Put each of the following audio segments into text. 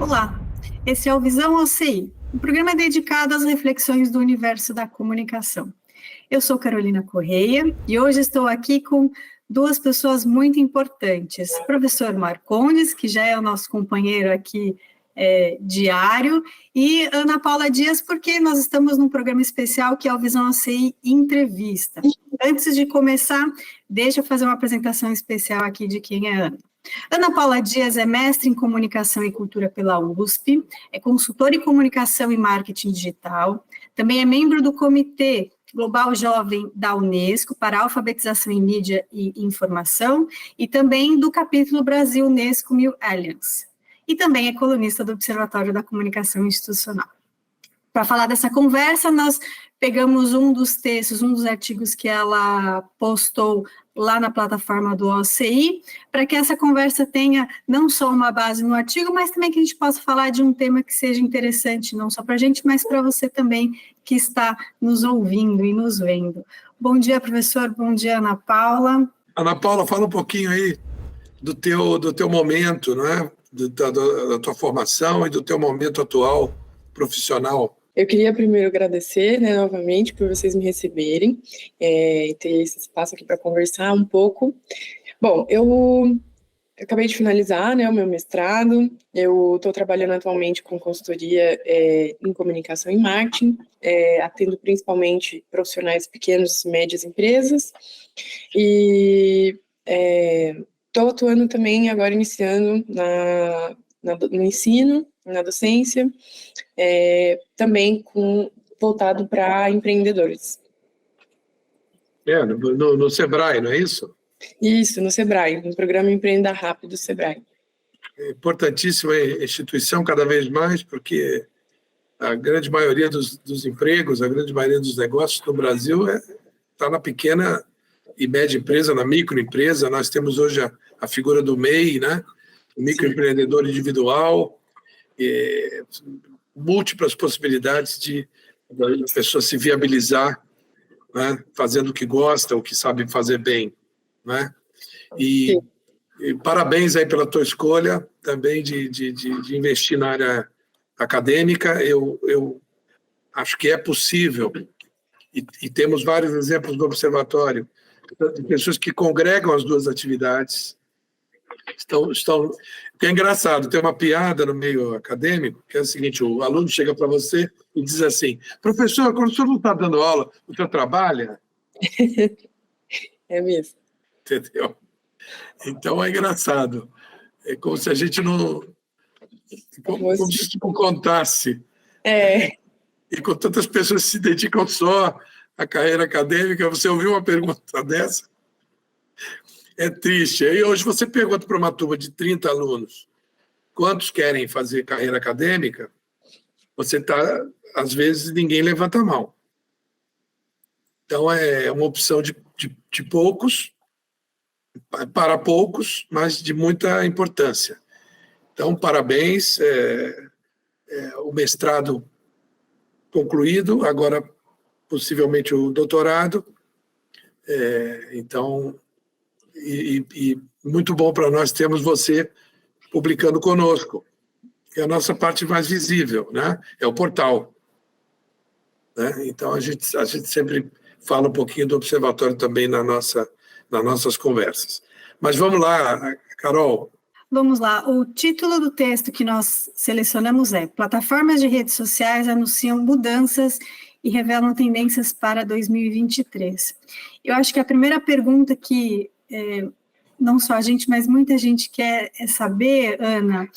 Olá, esse é o Visão OCI. O programa é dedicado às reflexões do universo da comunicação. Eu sou Carolina Correia e hoje estou aqui com duas pessoas muito importantes. O professor Marcondes, que já é o nosso companheiro aqui diário, e Ana Paula Dias, porque nós estamos num programa especial que é o Visão OCI Entrevista. Antes de começar, deixa eu fazer uma apresentação especial aqui de quem é Ana. Ana Paula Dias é mestre em Comunicação e Cultura pela USP, é consultora em Comunicação e Marketing Digital, também é membro do Comitê Global Jovem da Unesco para Alfabetização em Mídia e Informação e também do capítulo Brasil Unesco New Alliance. E também é colunista do Observatório da Comunicação Institucional. Para falar dessa conversa, nós pegamos um dos textos, um dos artigos que ela postou lá na plataforma do OCI, para que essa conversa tenha não só uma base no artigo, mas também que a gente possa falar de um tema que seja interessante, não só para a gente, mas para você também que está nos ouvindo e nos vendo. Bom dia, professor, bom dia, Ana Paula. Ana Paula, fala um pouquinho aí do teu momento, não é? Da tua formação e do teu momento atual profissional. Eu queria primeiro agradecer, novamente, por vocês me receberem e ter esse espaço aqui para conversar um pouco. Bom, eu acabei de finalizar, o meu mestrado. Eu estou trabalhando atualmente com consultoria em comunicação e marketing, atendo principalmente profissionais pequenas e médias empresas. E estou atuando também, agora iniciando no ensino, na docência, também voltado para empreendedores. No Sebrae, não é isso? Isso, no Sebrae, no programa Empreenda Rápido do Sebrae. É importantíssima a instituição cada vez mais, porque a grande maioria dos empregos, a grande maioria dos negócios no Brasil está na pequena e média empresa, na microempresa. Nós temos hoje a figura do MEI, né? O microempreendedor individual, múltiplas possibilidades de a pessoa se viabilizar, né? Fazendo o que gosta, o que sabe fazer bem, né? E parabéns aí pela tua escolha também de investir na área acadêmica. Eu acho que é possível, e temos vários exemplos no observatório, de pessoas que congregam as duas atividades. É engraçado, tem uma piada no meio acadêmico, que é o seguinte: o aluno chega para você e diz assim: professor, quando o senhor não está dando aula, o senhor trabalha? É mesmo. Entendeu? Então é engraçado. É como se a gente não... Como se não contasse. E com tantas pessoas que se dedicam só à carreira acadêmica, você ouviu uma pergunta dessa? É triste. Aí hoje você pergunta para uma turma de 30 alunos quantos querem fazer carreira acadêmica, às vezes ninguém levanta a mão. Então é uma opção de poucos, para poucos, mas de muita importância. Então, parabéns, o mestrado concluído, agora possivelmente o doutorado. Então, e muito bom para nós termos você publicando conosco. É a nossa parte mais visível, né? É o portal. Né? Então, a gente sempre fala um pouquinho do observatório também nas nossas conversas. Mas vamos lá, Carol. Vamos lá, o título do texto que nós selecionamos é Plataformas de redes sociais anunciam mudanças e revelam tendências para 2023. Eu acho que a primeira pergunta que não só a gente, mas muita gente quer saber, Ana,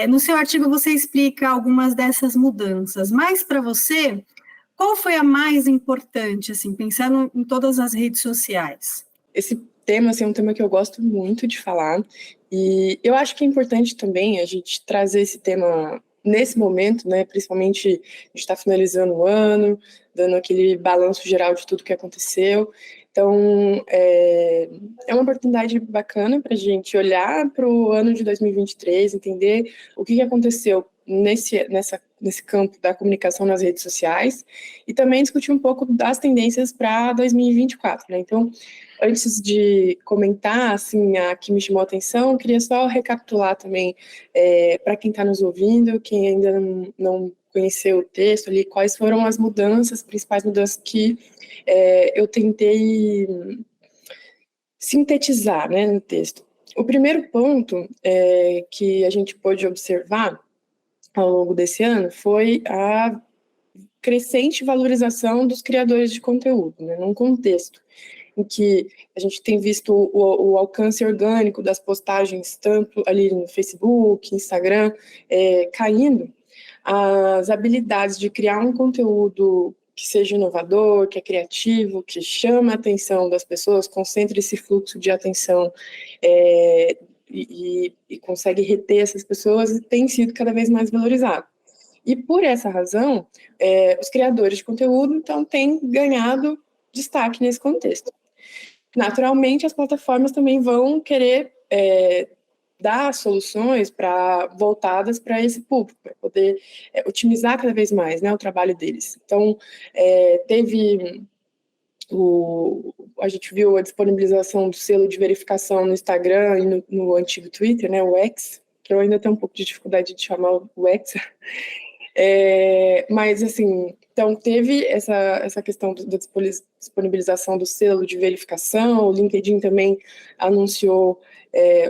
no seu artigo você explica algumas dessas mudanças, mas para você, qual foi a mais importante, assim, pensando em todas as redes sociais? Esse tema assim, é um tema que eu gosto muito de falar, e eu acho que é importante também a gente trazer esse tema nesse momento, né? Principalmente a gente está finalizando o ano, dando aquele balanço geral de tudo que aconteceu. Então, é uma oportunidade bacana para a gente olhar para o ano de 2023, entender o que aconteceu nesse campo da comunicação nas redes sociais, e também discutir um pouco das tendências para 2024, né? Então, antes de comentar, assim, a que me chamou a atenção, eu queria só recapitular também, para quem está nos ouvindo, quem ainda não conheceu o texto ali, quais foram as mudanças, principais mudanças que eu tentei sintetizar, né, no texto. O primeiro ponto que a gente pôde observar ao longo desse ano foi a crescente valorização dos criadores de conteúdo, né, num contexto em que a gente tem visto o alcance orgânico das postagens, tanto ali no Facebook, Instagram, caindo, as habilidades de criar um conteúdo que seja inovador, que é criativo, que chama a atenção das pessoas, concentre esse fluxo de atenção e consegue reter essas pessoas, tem sido cada vez mais valorizado. E por essa razão, os criadores de conteúdo, então, têm ganhado destaque nesse contexto. Naturalmente, as plataformas também vão querer dar soluções voltadas para esse público, para poder otimizar cada vez mais, né, o trabalho deles. Então, a gente viu a disponibilização do selo de verificação no Instagram e no antigo Twitter, né, o X, que eu ainda tenho um pouco de dificuldade de chamar o X, mas, assim, então teve essa questão da disponibilização do selo de verificação, o LinkedIn também anunciou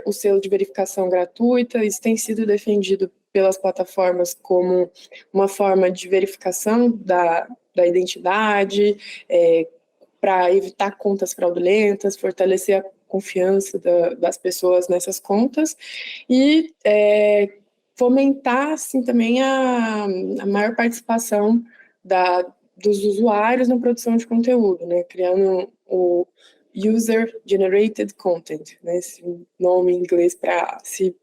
o selo de verificação gratuita, isso tem sido defendido pelas plataformas como uma forma de verificação da identidade, para evitar contas fraudulentas, fortalecer a confiança das pessoas nessas contas e fomentar, assim, também a maior participação dos usuários na produção de conteúdo, né, criando o User-Generated Content, né, esse nome em inglês para se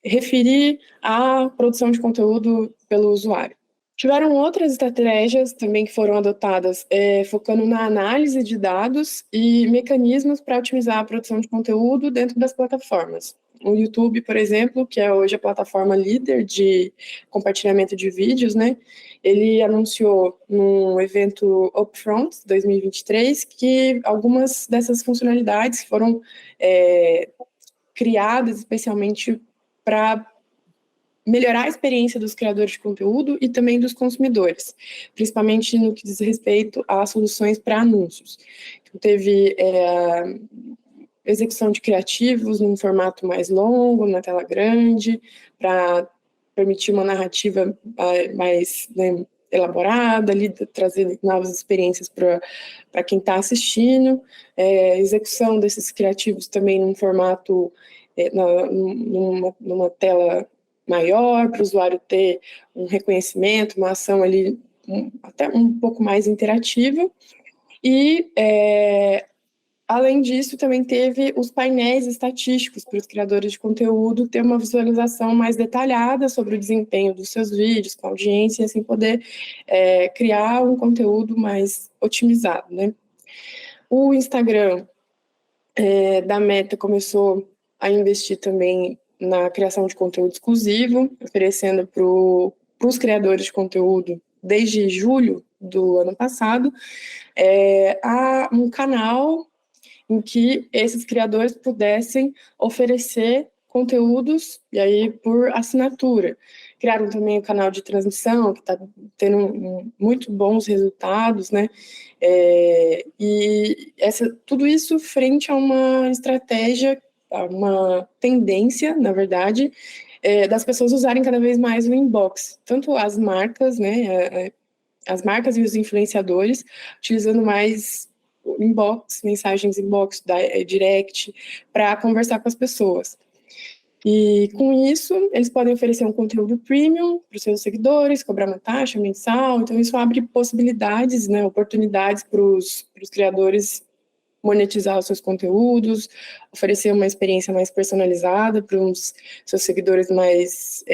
referir à produção de conteúdo pelo usuário. Tiveram outras estratégias também que foram adotadas, focando na análise de dados e mecanismos para otimizar a produção de conteúdo dentro das plataformas. O YouTube, por exemplo, que é hoje a plataforma líder de compartilhamento de vídeos, né? Ele anunciou no evento Upfront 2023 que algumas dessas funcionalidades foram criadas especialmente para melhorar a experiência dos criadores de conteúdo e também dos consumidores, principalmente no que diz respeito a soluções para anúncios. Então, teve execução de criativos num formato mais longo, na tela grande, para permitir uma narrativa mais, né, elaborada, ali, trazer novas experiências para quem está assistindo, execução desses criativos também num formato, numa tela maior, para o usuário ter um reconhecimento, uma ação ali até um pouco mais interativa. E, além disso, também teve os painéis estatísticos para os criadores de conteúdo ter uma visualização mais detalhada sobre o desempenho dos seus vídeos, com a audiência, e assim poder criar um conteúdo mais otimizado, né? O Instagram da Meta começou a investir também na criação de conteúdo exclusivo, oferecendo para os criadores de conteúdo, desde julho do ano passado, um canal em que esses criadores pudessem oferecer conteúdos, e aí por assinatura. Criaram também o canal de transmissão, que está tendo muito bons resultados, né? E tudo isso frente a uma estratégia, uma tendência, na verdade, das pessoas usarem cada vez mais o inbox, tanto as marcas, né, as marcas e os influenciadores, utilizando mais o inbox, mensagens inbox, direct, para conversar com as pessoas. E com isso, eles podem oferecer um conteúdo premium para os seus seguidores, cobrar uma taxa mensal, então isso abre possibilidades, né, oportunidades para os criadores monetizar os seus conteúdos, oferecer uma experiência mais personalizada para os seus seguidores mais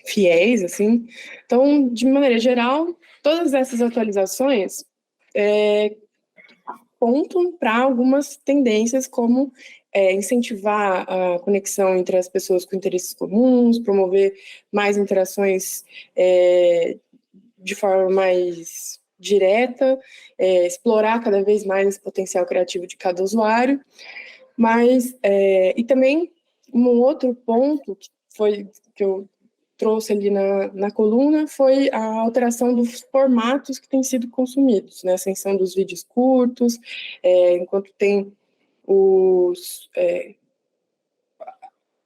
fiéis, assim. Então, de maneira geral, todas essas atualizações apontam para algumas tendências como incentivar a conexão entre as pessoas com interesses comuns, promover mais interações de forma mais direta, explorar cada vez mais esse potencial criativo de cada usuário, mas, e também um outro ponto que eu trouxe ali na coluna foi a alteração dos formatos que têm sido consumidos, né? A ascensão dos vídeos curtos, enquanto tem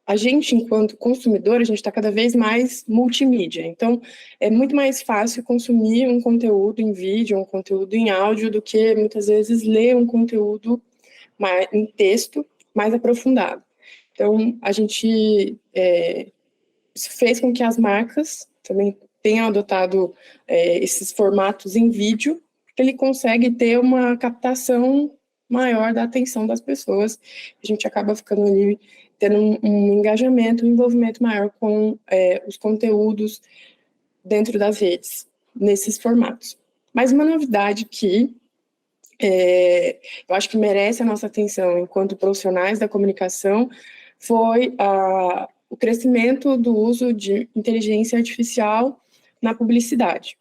a gente, enquanto consumidor, a gente está cada vez mais multimídia. Então, é muito mais fácil consumir um conteúdo em vídeo, um conteúdo em áudio, do que, muitas vezes, ler um conteúdo em texto mais aprofundado. Então, a gente... isso fez com que as marcas também tenham adotado esses formatos em vídeo, porque ele consegue ter uma captação maior da atenção das pessoas. A gente acaba ficando ali tendo um engajamento, um envolvimento maior com os conteúdos dentro das redes, nesses formatos. Mas uma novidade que eu acho que merece a nossa atenção enquanto profissionais da comunicação foi o crescimento do uso de inteligência artificial na publicidade.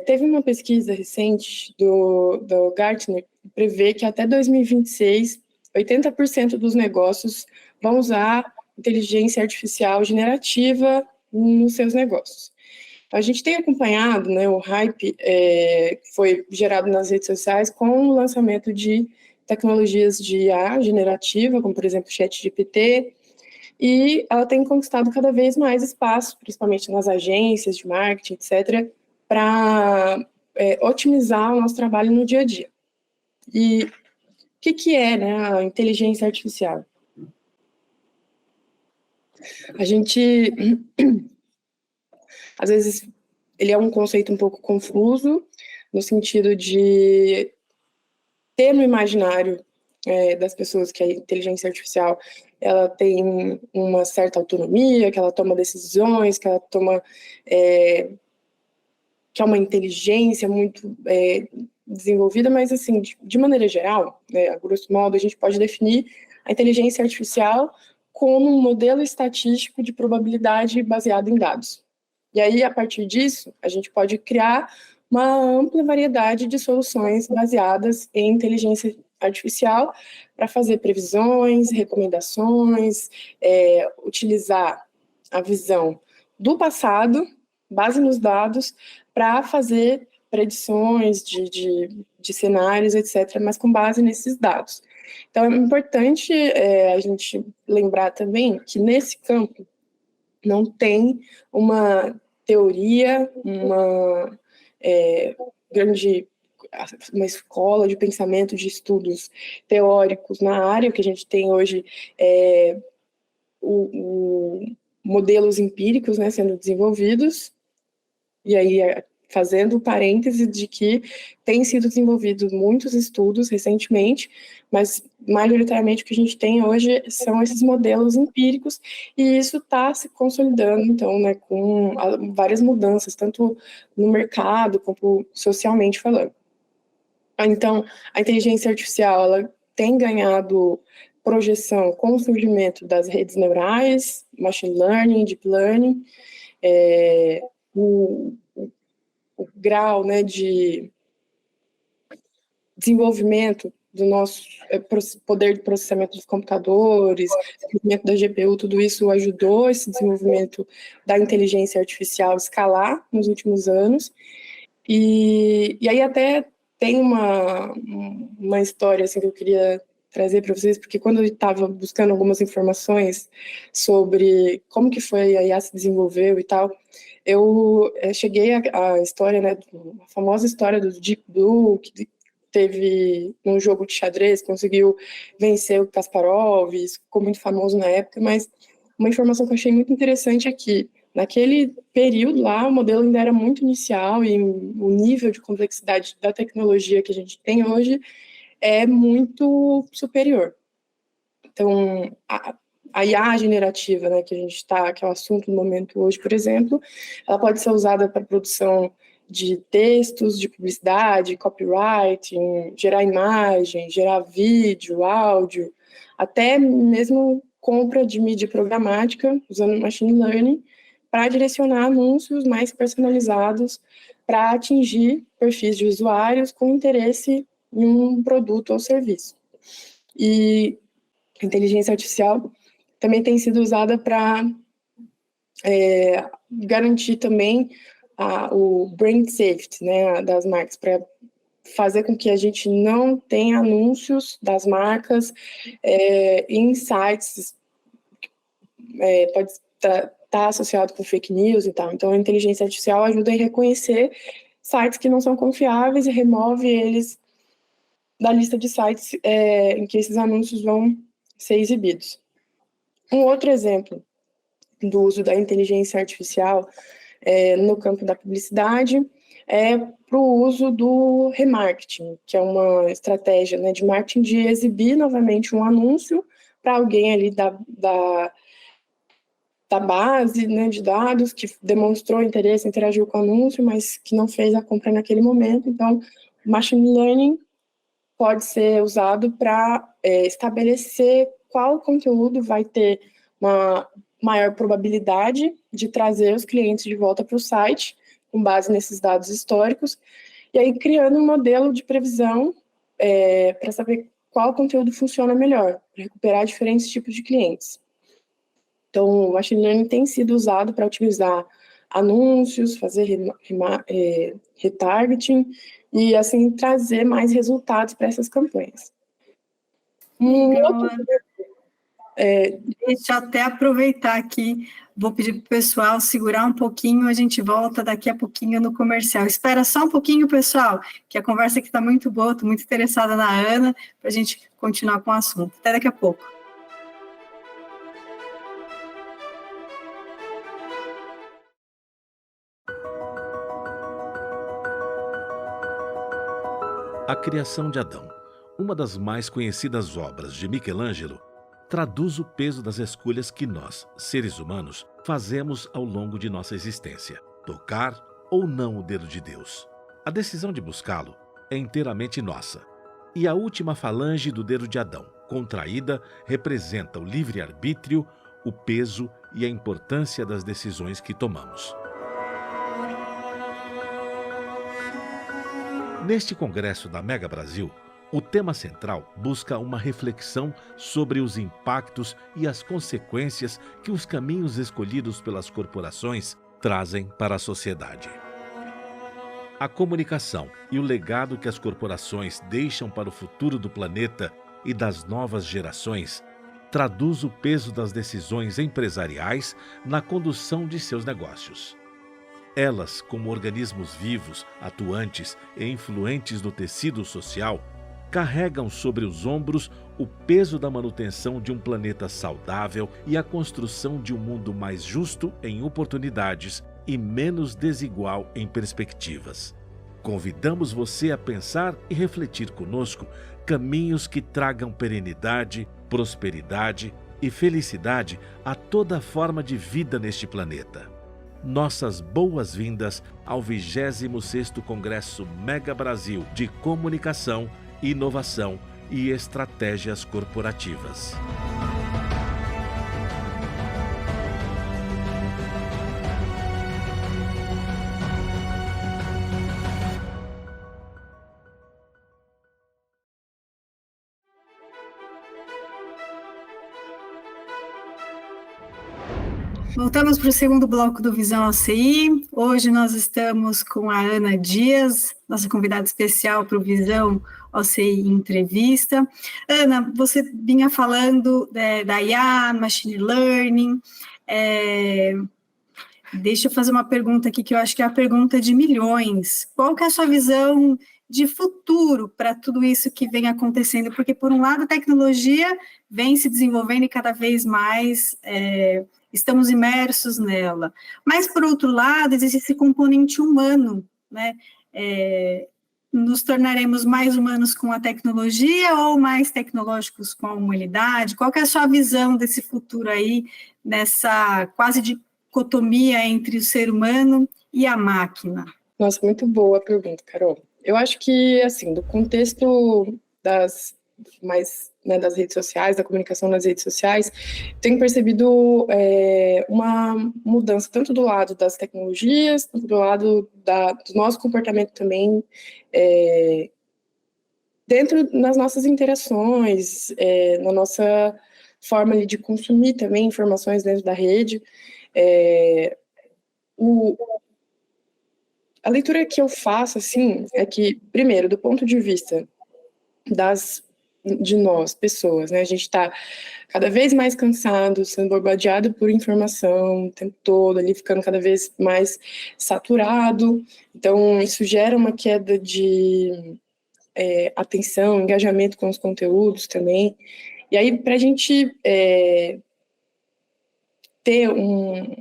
Teve uma pesquisa recente do Gartner que prevê que até 2026, 80% dos negócios vão usar inteligência artificial generativa nos seus negócios. A gente tem acompanhado, né, o hype que foi gerado nas redes sociais com o lançamento de tecnologias de IA generativa, como, por exemplo, o ChatGPT, e ela tem conquistado cada vez mais espaço, principalmente nas agências de marketing, etc., para otimizar o nosso trabalho no dia a dia. E o que é, né, a inteligência artificial? A gente, às vezes, ele é um conceito um pouco confuso, no sentido de ter no imaginário das pessoas que a inteligência artificial ela tem uma certa autonomia, que ela toma decisões, que ela toma... que é uma inteligência muito desenvolvida, mas, assim, de maneira geral, né, a grosso modo, a gente pode definir a inteligência artificial como um modelo estatístico de probabilidade baseado em dados. E aí, a partir disso, a gente pode criar uma ampla variedade de soluções baseadas em inteligência artificial para fazer previsões, recomendações, utilizar a visão do passado, base nos dados, para fazer predições de cenários, etc., mas com base nesses dados. Então, é importante a gente lembrar também que nesse campo não tem uma teoria, uma escola de pensamento, de estudos teóricos na área. O que a gente tem hoje modelos empíricos, né, sendo desenvolvidos, e aí fazendo parêntese de que tem sido desenvolvidos muitos estudos recentemente, mas majoritariamente o que a gente tem hoje são esses modelos empíricos, e isso está se consolidando, então, né, com várias mudanças, tanto no mercado quanto socialmente falando. Então, a inteligência artificial, ela tem ganhado projeção com o surgimento das redes neurais, machine learning, deep learning, o grau, né, de desenvolvimento do nosso poder de processamento dos computadores, desenvolvimento da GPU, tudo isso ajudou esse desenvolvimento da inteligência artificial escalar nos últimos anos. E aí até tem uma história assim, que eu queria trazer para vocês, porque quando eu estava buscando algumas informações sobre como que foi a IA se desenvolveu e tal, eu cheguei à história, né, a famosa história do Deep Blue, que teve um jogo de xadrez, conseguiu vencer o Kasparov, isso ficou muito famoso na época, mas uma informação que eu achei muito interessante é que, naquele período lá, o modelo ainda era muito inicial e o nível de complexidade da tecnologia que a gente tem hoje é muito superior. Então, a IA generativa, né, que a gente está, que é o assunto do momento hoje, por exemplo, ela pode ser usada para produção de textos, de publicidade, copywriting, gerar imagem, gerar vídeo, áudio, até mesmo compra de mídia programática, usando machine learning, para direcionar anúncios mais personalizados para atingir perfis de usuários com interesse em um produto ou serviço. E a inteligência artificial também tem sido usada para garantir também o brand safety, né, das marcas, para fazer com que a gente não tenha anúncios das marcas em sites pode estar associado com fake news e tal. Então, a inteligência artificial ajuda a reconhecer sites que não são confiáveis e remove eles da lista de sites em que esses anúncios vão ser exibidos. Um outro exemplo do uso da inteligência artificial no campo da publicidade é para o uso do remarketing, que é uma estratégia, né, de marketing de exibir novamente um anúncio para alguém ali da base, né, de dados que demonstrou interesse, interagiu com o anúncio, mas que não fez a compra naquele momento. Então, machine learning pode ser usado para estabelecer qual conteúdo vai ter uma maior probabilidade de trazer os clientes de volta para o site, com base nesses dados históricos, e aí criando um modelo de previsão para saber qual conteúdo funciona melhor, para recuperar diferentes tipos de clientes. Então, o machine learning tem sido usado para otimizar anúncios, fazer retargeting e, assim, trazer mais resultados para essas campanhas. Deixa eu até aproveitar aqui, vou pedir para o pessoal segurar um pouquinho, a gente volta daqui a pouquinho no comercial. Espera só um pouquinho, pessoal, que a conversa aqui está muito boa, estou muito interessada na Ana, para a gente continuar com o assunto. Até daqui a pouco. A Criação de Adão, uma das mais conhecidas obras de Michelangelo, traduz o peso das escolhas que nós, seres humanos, fazemos ao longo de nossa existência. Tocar ou não o dedo de Deus. A decisão de buscá-lo é inteiramente nossa. E a última falange do dedo de Adão, contraída, representa o livre-arbítrio, o peso e a importância das decisões que tomamos. Neste congresso da Mega Brasil, o tema central busca uma reflexão sobre os impactos e as consequências que os caminhos escolhidos pelas corporações trazem para a sociedade. A comunicação e o legado que as corporações deixam para o futuro do planeta e das novas gerações traduz o peso das decisões empresariais na condução de seus negócios. Elas, como organismos vivos, atuantes e influentes no tecido social, carregam sobre os ombros o peso da manutenção de um planeta saudável e a construção de um mundo mais justo em oportunidades e menos desigual em perspectivas. Convidamos você a pensar e refletir conosco caminhos que tragam perenidade, prosperidade e felicidade a toda forma de vida neste planeta. Nossas boas-vindas ao 26º Congresso Mega Brasil de Comunicação, Inovação e Estratégias Corporativas. Voltamos para o segundo bloco do Visão OCI. Hoje nós estamos com a Ana Dias, nossa convidada especial para o Visão OCI Entrevista. Ana, você vinha falando da IA, Machine Learning. Deixa eu fazer uma pergunta aqui que eu acho que é a pergunta de milhões. Qual que é a sua visão de futuro para tudo isso que vem acontecendo? Porque, por um lado, a tecnologia vem se desenvolvendo e cada vez mais estamos imersos nela. Mas, por outro lado, existe esse componente humano, né? Nos tornaremos mais humanos com a tecnologia ou mais tecnológicos com a humanidade? Qual que é a sua visão desse futuro aí, nessa quase dicotomia entre o ser humano e a máquina? Nossa, muito boa a pergunta, Carol. Eu acho que, assim, do contexto das mais, né, das redes sociais, da comunicação nas redes sociais, tenho percebido uma mudança tanto do lado das tecnologias, quanto do lado do nosso comportamento também, dentro nas nossas interações, na nossa forma ali, de consumir também informações dentro da rede. A leitura que eu faço, assim, é que, primeiro, do ponto de vista de nós, pessoas, né, a gente está cada vez mais cansado, sendo bombardeado por informação o tempo todo, ali ficando cada vez mais saturado, então isso gera uma queda de atenção, engajamento com os conteúdos também, e aí para a gente ter um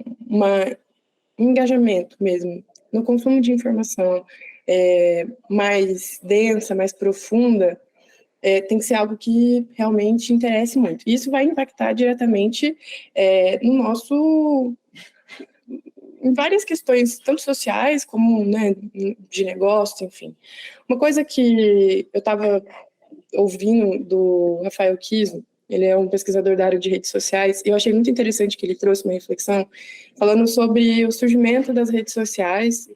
engajamento mesmo no consumo de informação mais densa, mais profunda, tem que ser algo que realmente interesse muito. Isso vai impactar diretamente no nosso... em várias questões, tanto sociais como, né, de negócio, enfim. Uma coisa que eu estava ouvindo do Rafael Kiso, ele é um pesquisador da área de redes sociais, e eu achei muito interessante que ele trouxe uma reflexão falando sobre o surgimento das redes sociais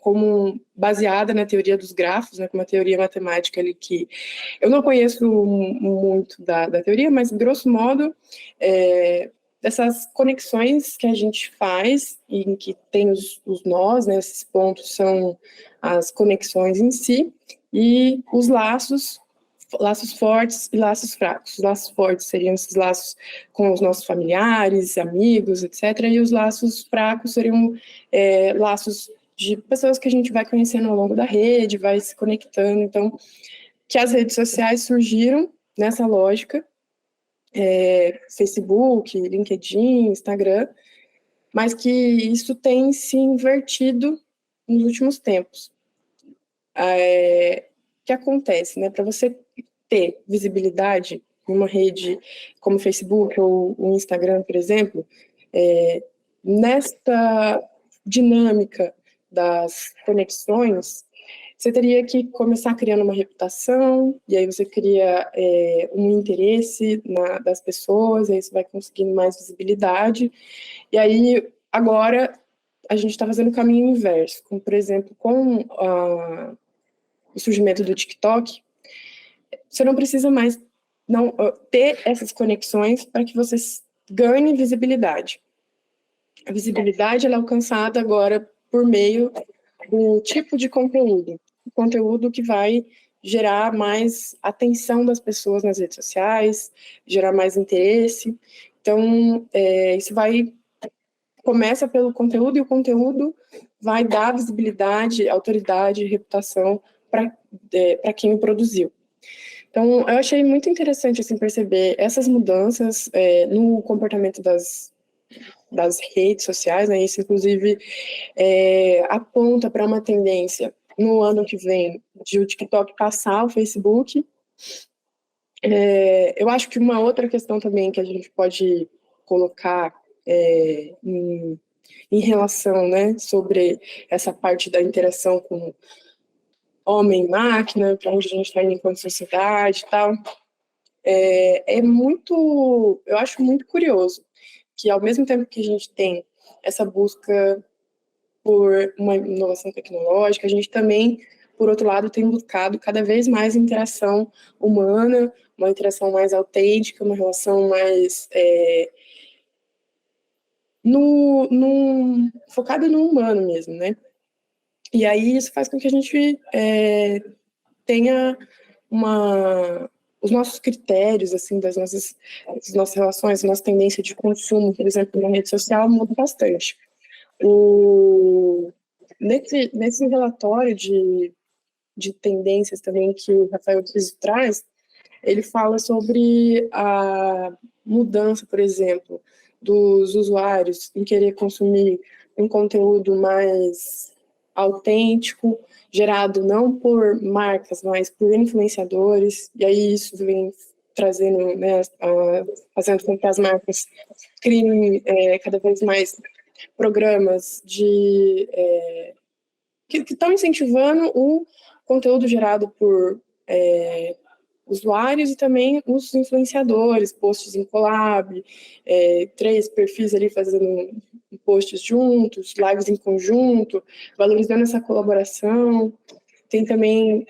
como baseada na teoria dos grafos, né, como uma teoria matemática ali que eu não conheço muito da teoria, mas grosso modo dessas conexões que a gente faz e em que tem os nós, né, esses pontos são as conexões em si, e os laços fortes e laços fracos. Os laços fortes seriam esses laços com os nossos familiares, amigos, etc. E os laços fracos seriam laços de pessoas que a gente vai conhecendo ao longo da rede, vai se conectando. Então, que as redes sociais surgiram nessa lógica, Facebook, LinkedIn, Instagram, mas que isso tem se invertido nos últimos tempos. O que acontece, né? Para você ter visibilidade em uma rede como o Facebook ou o Instagram, por exemplo, nesta dinâmica das conexões, você teria que começar criando uma reputação, e aí você cria um interesse das pessoas, e aí você vai conseguindo mais visibilidade, e aí agora a gente está fazendo o caminho inverso, como por exemplo, com o surgimento do TikTok, você não precisa mais ter essas conexões para que você ganhe visibilidade. A visibilidade ela é alcançada agora por meio do tipo de conteúdo. O conteúdo que vai gerar mais atenção das pessoas nas redes sociais, gerar mais interesse. Então, isso começa pelo conteúdo, e o conteúdo vai dar visibilidade, autoridade, reputação para quem o produziu. Então, eu achei muito interessante assim, perceber essas mudanças no comportamento das redes sociais, né? Isso, inclusive, aponta para uma tendência no ano que vem de o TikTok passar o Facebook. Eu acho que uma outra questão também que a gente pode colocar em relação, né, sobre essa parte da interação com homem-máquina, para onde a gente está indo enquanto sociedade e tal, eu acho muito curioso que, ao mesmo tempo que a gente tem essa busca por uma inovação tecnológica, a gente também, por outro lado, tem buscado cada vez mais interação humana, uma interação mais autêntica, uma relação mais focada no humano mesmo, né? E aí isso faz com que a gente tenha os nossos critérios, assim, das nossas relações, nossa tendência de consumo, por exemplo, na rede social, muda bastante. Nesse relatório de tendências também que o Rafael Kiso traz, ele fala sobre a mudança, por exemplo, dos usuários em querer consumir um conteúdo mais autêntico, gerado não por marcas, mas por influenciadores, e aí isso vem trazendo, né, fazendo com que as marcas criem cada vez mais programas que estão incentivando o conteúdo gerado por usuários e também os influenciadores, posts em collab, 3 perfis ali fazendo posts juntos, lives em conjunto, valorizando essa colaboração. Tem também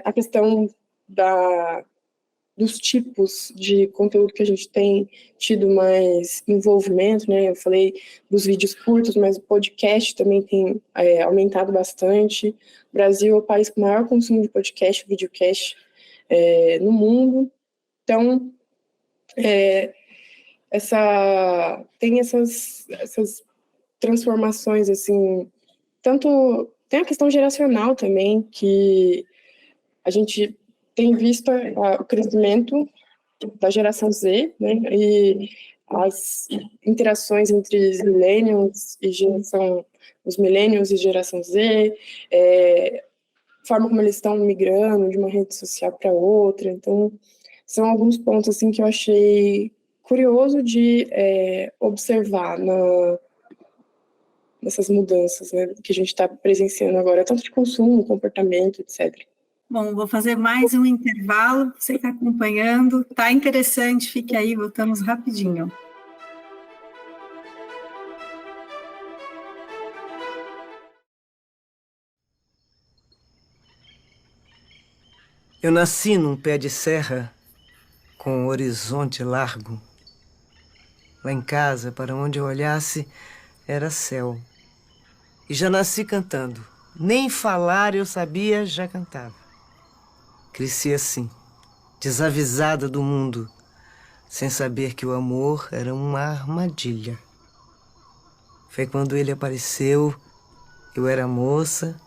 a questão dos tipos de conteúdo que a gente tem tido mais envolvimento, né? Eu falei dos vídeos curtos, mas o podcast também tem aumentado bastante. O Brasil é o país com maior consumo de podcast, videocast no mundo. Então, tem essas transformações, assim, tanto tem a questão geracional também, que a gente tem visto o crescimento da geração Z, né, e as interações entre os millennials e geração Z, a forma como eles estão migrando de uma rede social para outra. Então, são alguns pontos assim que eu achei curioso de observar nessas mudanças, né, que a gente está presenciando agora, tanto de consumo, comportamento, etc. Bom, vou fazer mais um intervalo, você está acompanhando, tá interessante, fique aí, voltamos rapidinho. Eu nasci num pé de serra com um horizonte largo. Lá em casa, para onde eu olhasse, era céu. E já nasci cantando. Nem falar eu sabia, já cantava. Cresci assim, desavisada do mundo, sem saber que o amor era uma armadilha. Foi quando ele apareceu, eu era moça,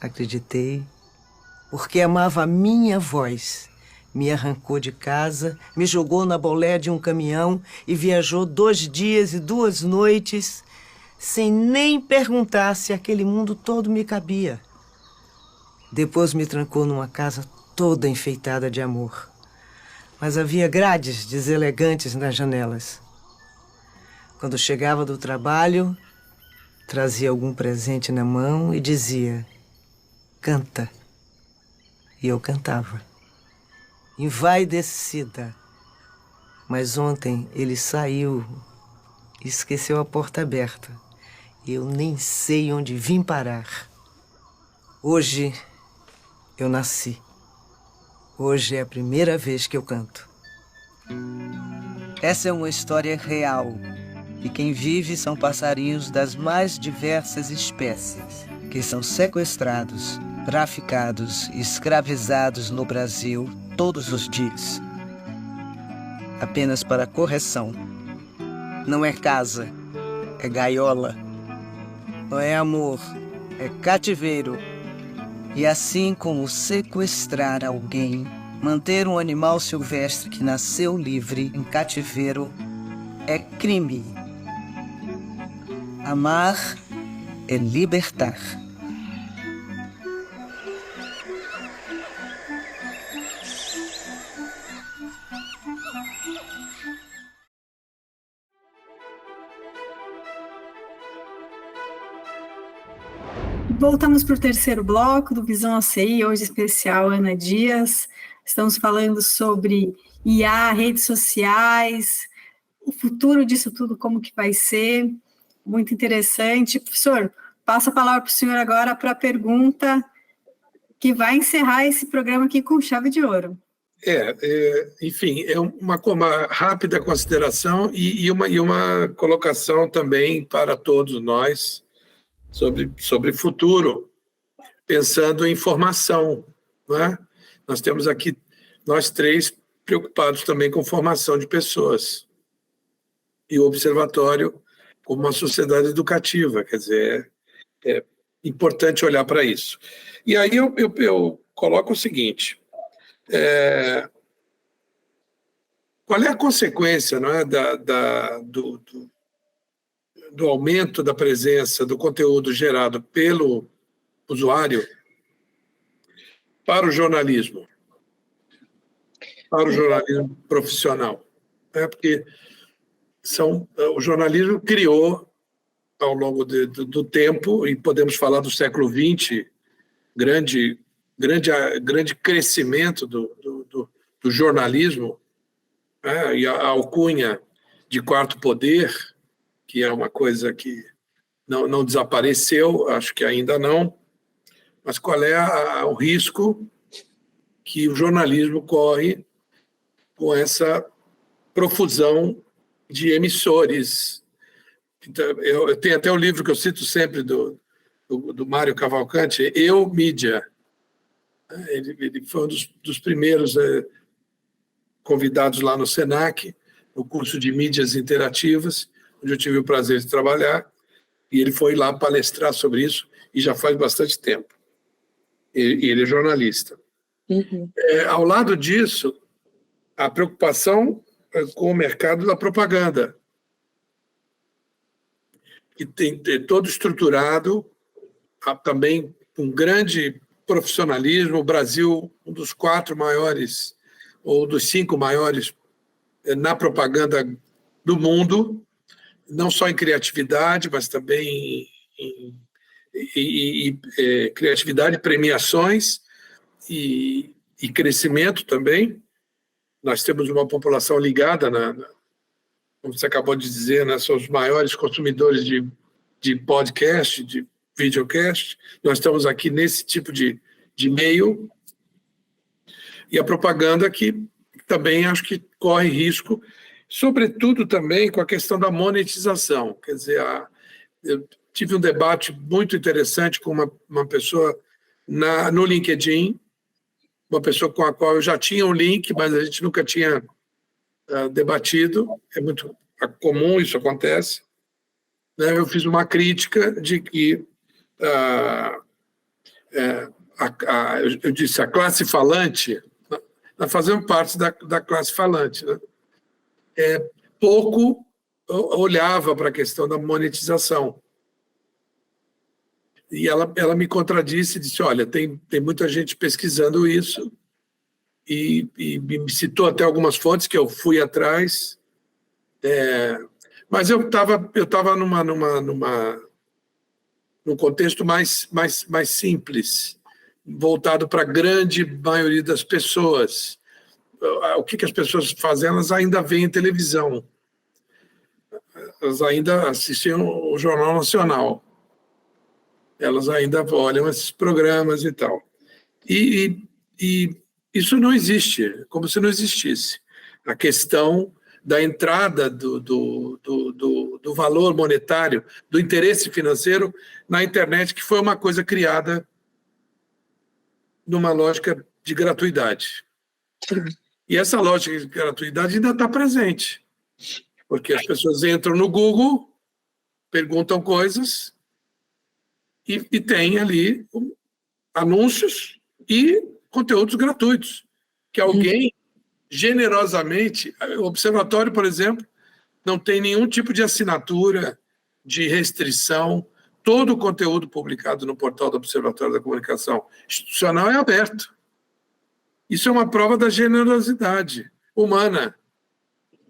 acreditei, porque amava a minha voz. Me arrancou de casa, me jogou na bolé de um caminhão e viajou 2 dias e 2 noites, sem nem perguntar se aquele mundo todo me cabia. Depois me trancou numa casa toda enfeitada de amor. Mas havia grades deselegantes nas janelas. Quando chegava do trabalho, trazia algum presente na mão e dizia: canta. E eu cantava. Envaidecida. Mas ontem ele saiu e esqueceu a porta aberta. Eu nem sei onde vim parar. Hoje eu nasci. Hoje é a primeira vez que eu canto. Essa é uma história real. E quem vive são passarinhos das mais diversas espécies, que são sequestrados, traficados e escravizados no Brasil todos os dias. Apenas para correção. Não é casa, é gaiola. Não é amor, é cativeiro. E assim como sequestrar alguém, manter um animal silvestre que nasceu livre em cativeiro é crime. Amar é libertar. Voltamos para o terceiro bloco do Visão ACI, hoje especial Ana Dias. Estamos falando sobre IA, redes sociais, o futuro disso tudo, como que vai ser. Muito interessante. Professor, passo a palavra para o senhor agora para a pergunta que vai encerrar esse programa aqui com chave de ouro. Enfim, é uma rápida consideração e uma colocação também para todos nós sobre futuro, pensando em formação, não é? Nós temos aqui, nós 3, preocupados também com formação de pessoas, e o observatório como uma sociedade educativa, quer dizer, é importante olhar para isso. E aí eu coloco o seguinte, qual é a consequência, não é, do aumento da presença do conteúdo gerado pelo usuário para o jornalismo profissional? Porque o jornalismo criou, ao longo do tempo, e podemos falar do século XX, grande crescimento do jornalismo, né? E a alcunha de quarto poder, que é uma coisa que não desapareceu, acho que ainda não, mas qual é o risco que o jornalismo corre com essa profusão de emissores. Então, eu tenho até um livro que eu cito sempre do Mário Cavalcante, Eu, Mídia. Ele foi um dos primeiros convidados lá no SENAC, no curso de mídias interativas, onde eu tive o prazer de trabalhar, e ele foi lá palestrar sobre isso, e já faz bastante tempo. Ele é jornalista. Uhum. Ao lado disso, a preocupação com o mercado da propaganda, que tem todo estruturado, também com grande profissionalismo. O Brasil, um dos 4 maiores, ou dos 5 maiores na propaganda do mundo, não só em criatividade, mas também em criatividade, premiações e crescimento também. Nós temos uma população ligada, como você acabou de dizer, né, são os maiores consumidores de podcast, de videocast. Nós estamos aqui nesse tipo de meio. E a propaganda que também acho que corre risco, sobretudo também com a questão da monetização. Quer dizer, eu tive um debate muito interessante com uma pessoa no LinkedIn, uma pessoa com a qual eu já tinha um link, mas a gente nunca tinha debatido. É muito comum, isso acontece. Né? Eu fiz uma crítica de que eu disse a classe falante, nós fazemos parte da classe falante, né? Pouco olhava para a questão da monetização. E ela me contradisse e disse, olha, tem muita gente pesquisando isso, e me citou até algumas fontes que eu fui atrás, mas eu estava num contexto mais simples, voltado para a grande maioria das pessoas. O que as pessoas fazem? Elas ainda veem televisão, elas ainda assistem o Jornal Nacional, elas ainda olham esses programas e tal. E isso não existe, como se não existisse. A questão da entrada do valor monetário, do interesse financeiro na internet, que foi uma coisa criada numa lógica de gratuidade. E essa lógica de gratuidade ainda está presente, porque as pessoas entram no Google, perguntam coisas e tem ali anúncios e conteúdos gratuitos, que alguém generosamente... O Observatório, por exemplo, não tem nenhum tipo de assinatura, de restrição. Todo o conteúdo publicado no portal do Observatório da Comunicação Institucional é aberto. Isso é uma prova da generosidade humana.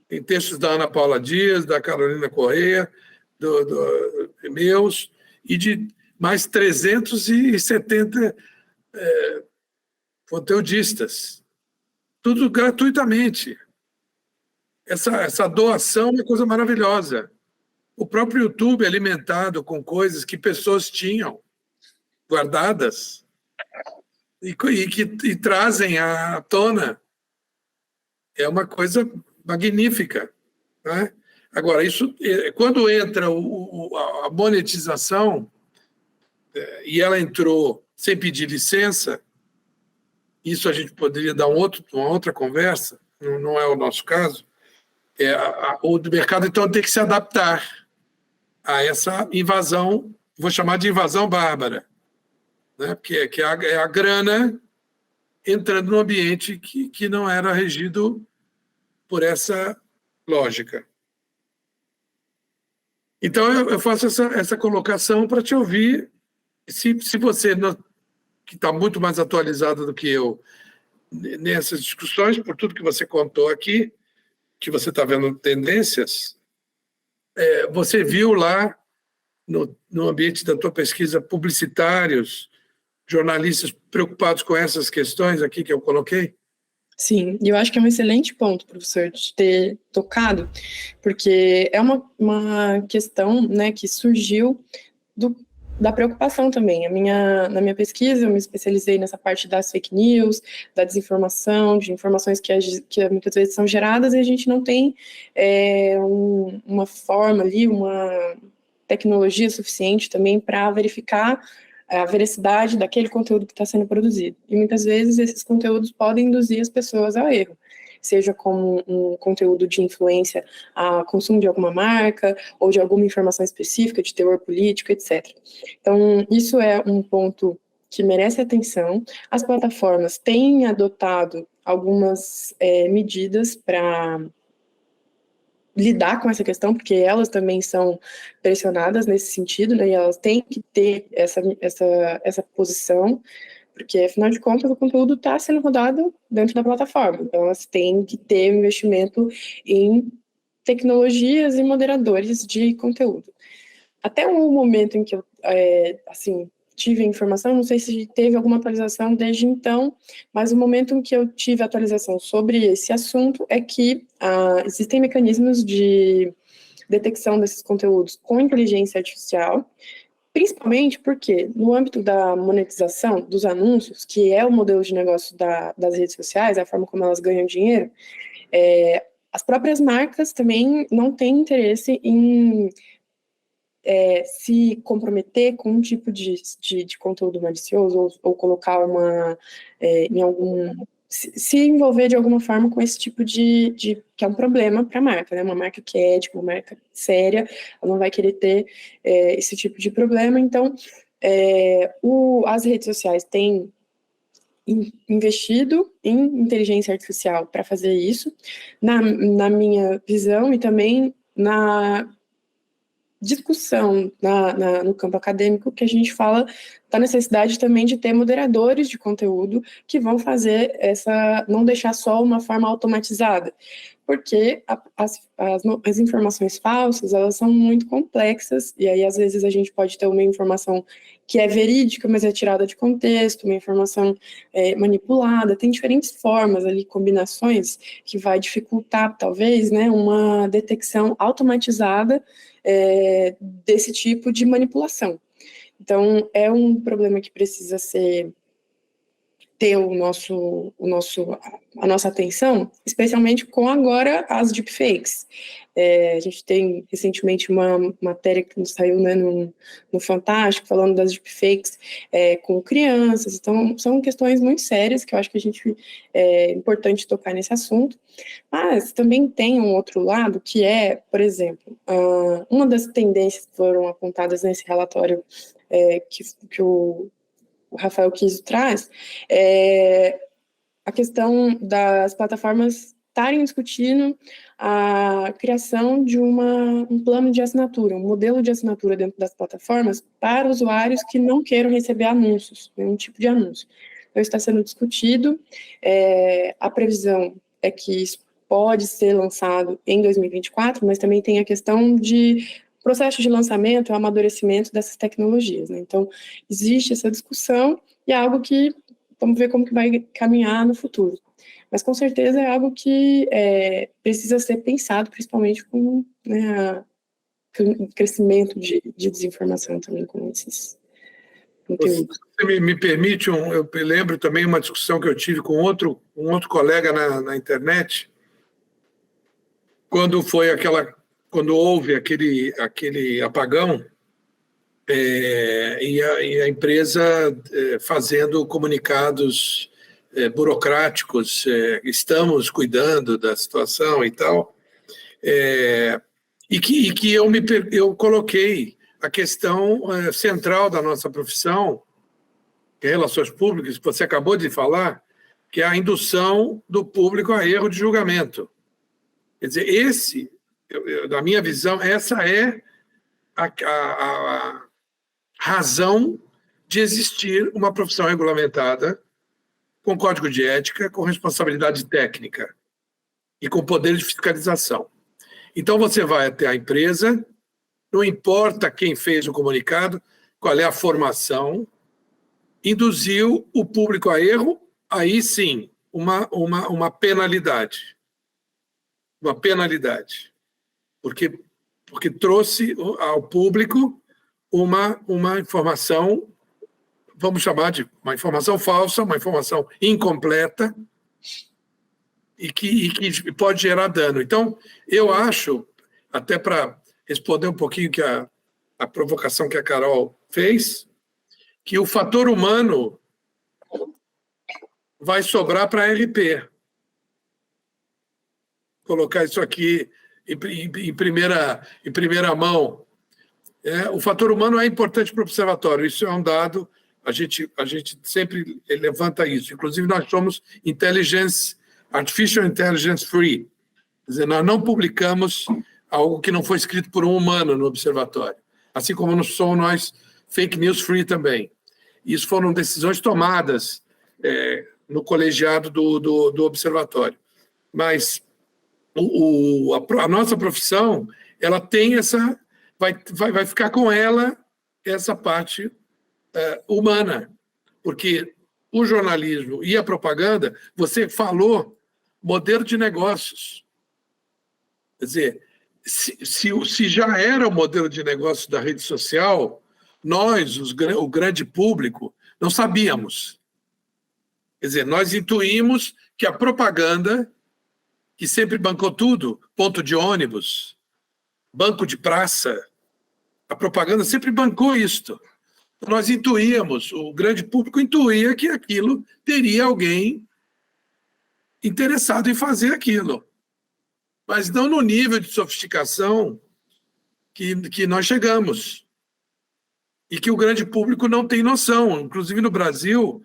Tem textos da Ana Paula Dias, da Carolina Correia, meus, e de mais 370 conteudistas. Tudo gratuitamente. Essa doação é uma coisa maravilhosa. O próprio YouTube é alimentado com coisas que pessoas tinham guardadas e que trazem à tona. É uma coisa magnífica, né? Agora, isso, quando entra a monetização, e ela entrou sem pedir licença, isso a gente poderia dar uma outra conversa, não é o nosso caso. O mercado, então, tem que se adaptar a essa invasão, vou chamar de invasão bárbara, né? Porque é a grana entrando num ambiente que não era regido por essa lógica. Então, eu faço essa colocação para te ouvir. Se você, que está muito mais atualizado do que eu nessas discussões, por tudo que você contou aqui, que você está vendo tendências, você viu lá no ambiente da tua pesquisa publicitários, jornalistas preocupados com essas questões aqui que eu coloquei? Sim, e eu acho que é um excelente ponto, professor, de ter tocado, porque é uma questão, né, que surgiu da preocupação também. Na minha pesquisa, eu me especializei nessa parte das fake news, da desinformação, de informações que muitas vezes são geradas e a gente não tem uma forma ali, uma tecnologia suficiente também para verificar a veracidade daquele conteúdo que está sendo produzido. E muitas vezes esses conteúdos podem induzir as pessoas ao erro, seja como um conteúdo de influência a consumo de alguma marca ou de alguma informação específica, de teor político, etc. Então, isso é um ponto que merece atenção. As plataformas têm adotado algumas medidas para lidar com essa questão, porque elas também são pressionadas nesse sentido, né, e elas têm que ter essa posição, porque, afinal de contas, o conteúdo está sendo rodado dentro da plataforma, então elas têm que ter investimento em tecnologias e moderadores de conteúdo. Até o momento em que eu, tive a informação, não sei se teve alguma atualização desde então, mas o momento em que eu tive atualização sobre esse assunto é que existem mecanismos de detecção desses conteúdos com inteligência artificial, principalmente porque, no âmbito da monetização dos anúncios, que é o modelo de negócio das redes sociais, a forma como elas ganham dinheiro, as próprias marcas também não têm interesse em se comprometer com um tipo de conteúdo malicioso ou colocar em algum... Se envolver de alguma forma com esse tipo que é um problema para a marca, né? Uma marca que é ética, uma marca séria, ela não vai querer ter esse tipo de problema. Então, as redes sociais têm investido em inteligência artificial para fazer isso, na minha visão, e também na discussão no campo acadêmico, que a gente fala da necessidade também de ter moderadores de conteúdo que vão fazer não deixar só uma forma automatizada, porque as informações falsas, elas são muito complexas, e aí às vezes a gente pode ter uma informação que é verídica, mas é tirada de contexto, uma informação manipulada, tem diferentes formas ali, combinações, que vai dificultar, talvez, né, uma detecção automatizada desse tipo de manipulação. Então, é um problema que precisa ter a nossa atenção, especialmente com agora as deepfakes. A gente tem recentemente uma matéria que saiu, né, no Fantástico, falando das deepfakes com crianças. Então, são questões muito sérias que eu acho que é importante tocar nesse assunto. Mas também tem um outro lado que por exemplo, uma das tendências que foram apontadas nesse relatório que o Rafael Kiso traz, a questão das plataformas estarem discutindo a criação de um plano de assinatura, um modelo de assinatura dentro das plataformas para usuários que não queiram receber anúncios, nenhum tipo de anúncio. Então, está sendo discutido, a previsão é que isso pode ser lançado em 2024, mas também tem a questão de processo de lançamento e amadurecimento dessas tecnologias, né? Então, existe essa discussão e é algo que vamos ver como que vai caminhar no futuro. Mas, com certeza, é algo que precisa ser pensado, principalmente com, né, o crescimento de desinformação também com esses conteúdos. Você me permite, eu lembro também uma discussão que eu tive com um outro colega na internet, quando houve aquele apagão, e a empresa fazendo comunicados burocráticos, estamos cuidando da situação e tal, e que eu coloquei a questão central da nossa profissão, que é relações públicas, que você acabou de falar, que é a indução do público a erro de julgamento. Quer dizer, na minha visão, essa é a razão de existir uma profissão regulamentada com código de ética, com responsabilidade técnica e com poder de fiscalização. Então, você vai até a empresa, não importa quem fez o comunicado, qual é a formação, induziu o público a erro, aí sim, uma penalidade. Uma penalidade. Porque trouxe ao público uma informação, vamos chamar de uma informação falsa, uma informação incompleta, e que pode gerar dano. Então, eu acho, até para responder um pouquinho que a provocação que a Carol fez, que o fator humano vai sobrar para a RP. Colocar isso aqui em primeira mão. O fator humano é importante para o observatório, isso é um dado, a gente sempre levanta isso. Inclusive, nós somos Artificial Intelligence Free. Quer dizer, nós não publicamos algo que não foi escrito por um humano no observatório. Assim como não somos nós fake news free também. Isso foram decisões tomadas no colegiado do observatório. Mas a nossa profissão, ela tem essa... Vai ficar com ela essa parte humana. Porque o jornalismo e a propaganda, você falou modelo de negócios. Quer dizer, se já era o modelo de negócio da rede social, nós, o grande público, não sabíamos. Quer dizer, nós intuímos que a propaganda, que sempre bancou tudo, ponto de ônibus, banco de praça, a propaganda sempre bancou isto. Nós intuíamos, o grande público intuía que aquilo teria alguém interessado em fazer aquilo. Mas não no nível de sofisticação que nós chegamos. E que o grande público não tem noção. Inclusive, no Brasil,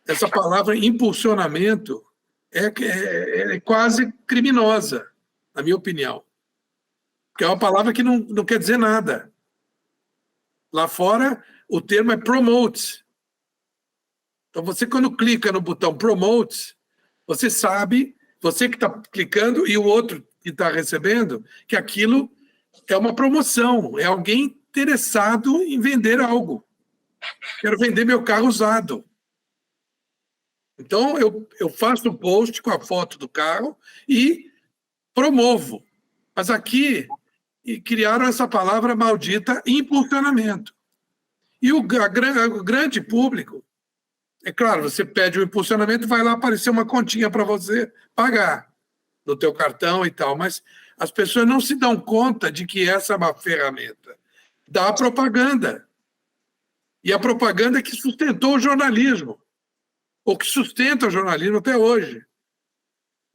essa palavra impulsionamento é quase criminosa, na minha opinião. Porque é uma palavra que não quer dizer nada. Lá fora, o termo é promote. Então, você, quando clica no botão promote, você sabe, você que está clicando e o outro que está recebendo, que aquilo é uma promoção, é alguém interessado em vender algo. Quero vender meu carro usado. Então, eu faço um post com a foto do carro e promovo. Mas aqui criaram essa palavra maldita, impulsionamento. E o grande público, é claro, você pede o impulsionamento e vai lá aparecer uma continha para você pagar no teu cartão e tal, mas as pessoas não se dão conta de que essa é uma ferramenta da propaganda. E a propaganda é que sustentou o jornalismo, ou que sustenta o jornalismo até hoje.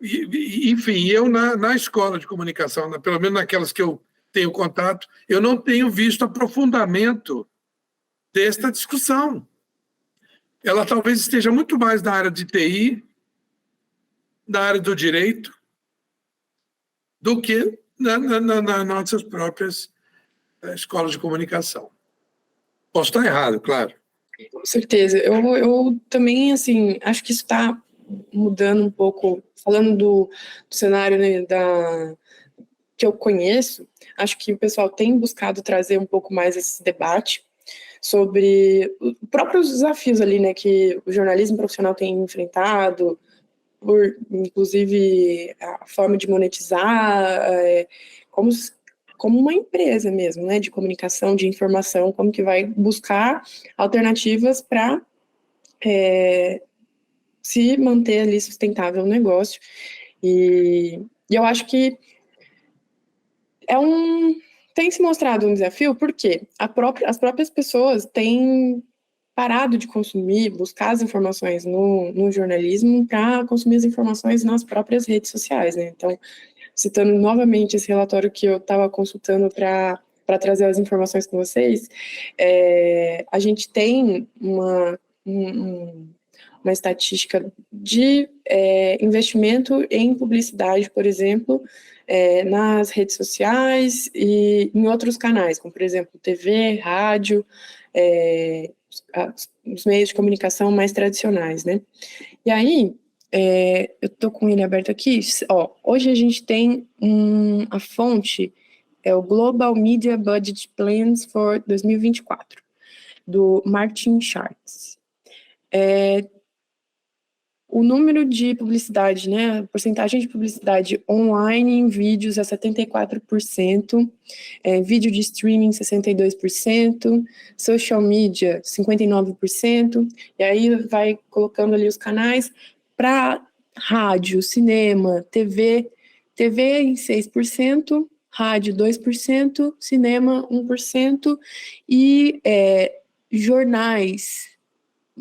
Enfim, eu na escola de comunicação, pelo menos naquelas que eu tenho contato, eu não tenho visto aprofundamento desta discussão. Ela talvez esteja muito mais na área de TI, na área do direito, do que nas nossas próprias escolas de comunicação. Posso estar errado, claro. Com certeza. Eu também, assim, acho que isso está mudando um pouco, falando do cenário, né, que eu conheço, acho que o pessoal tem buscado trazer um pouco mais esse debate sobre os próprios desafios ali, né, que o jornalismo profissional tem enfrentado, por, inclusive, a forma de monetizar, como uma empresa mesmo, né, de comunicação, de informação, como que vai buscar alternativas para se manter ali sustentável o negócio. E eu acho que tem se mostrado um desafio, porque as próprias pessoas têm parado de consumir, buscar as informações no jornalismo para consumir as informações nas próprias redes sociais, né? Então, citando novamente esse relatório que eu estava consultando para trazer as informações com vocês, a gente tem uma estatística de investimento em publicidade, por exemplo, nas redes sociais e em outros canais, como, por exemplo, TV, rádio, os meios de comunicação mais tradicionais, né? E aí, eu estou com ele aberto aqui, hoje a gente tem a fonte, o Global Media Budget Plans for 2024, do Martin Schatz. o número de publicidade, né, a porcentagem de publicidade online em vídeos é 74%, vídeo de streaming 62%, social media 59%, e aí vai colocando ali os canais para rádio, cinema, TV em 6%, rádio 2%, cinema 1% e jornais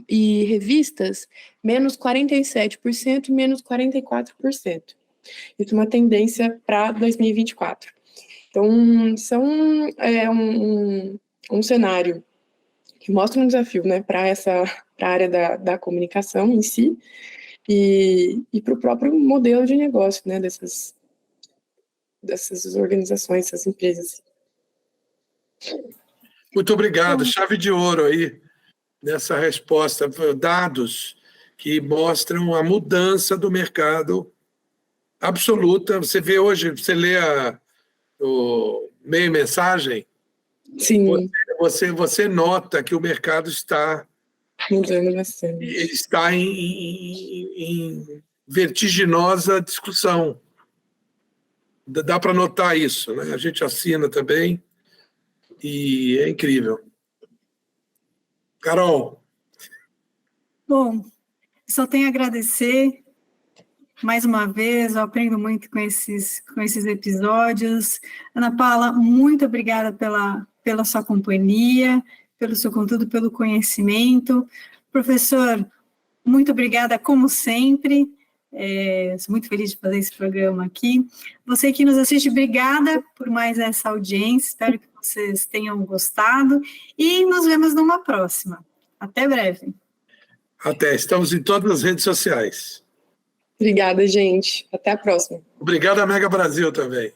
e revistas, menos 47% e menos 44%. Isso é uma tendência para 2024. Então, são um cenário que mostra um desafio, né, para a área da comunicação em si e para o próprio modelo de negócio, né, dessas organizações, dessas empresas. Muito obrigado. Chave de ouro aí nessa resposta. Dados que mostram a mudança do mercado absoluta. Você vê hoje, você lê o meio mensagem, sim, você nota que o mercado está mudando bastante. Está em vertiginosa discussão. Dá para notar isso, né? A gente assina também e é incrível. Carol. Bom, só tenho a agradecer mais uma vez, eu aprendo muito com esses episódios. Ana Paula, muito obrigada pela sua companhia, pelo seu conteúdo, pelo conhecimento. Professor, muito obrigada, como sempre. Sou muito feliz de fazer esse programa aqui. Você que nos assiste, obrigada por mais essa audiência. Espero que vocês tenham gostado e nos vemos numa próxima. Até breve. Até, estamos em todas as redes sociais. Obrigada, gente. Até a próxima. Obrigado a Mega Brasil também.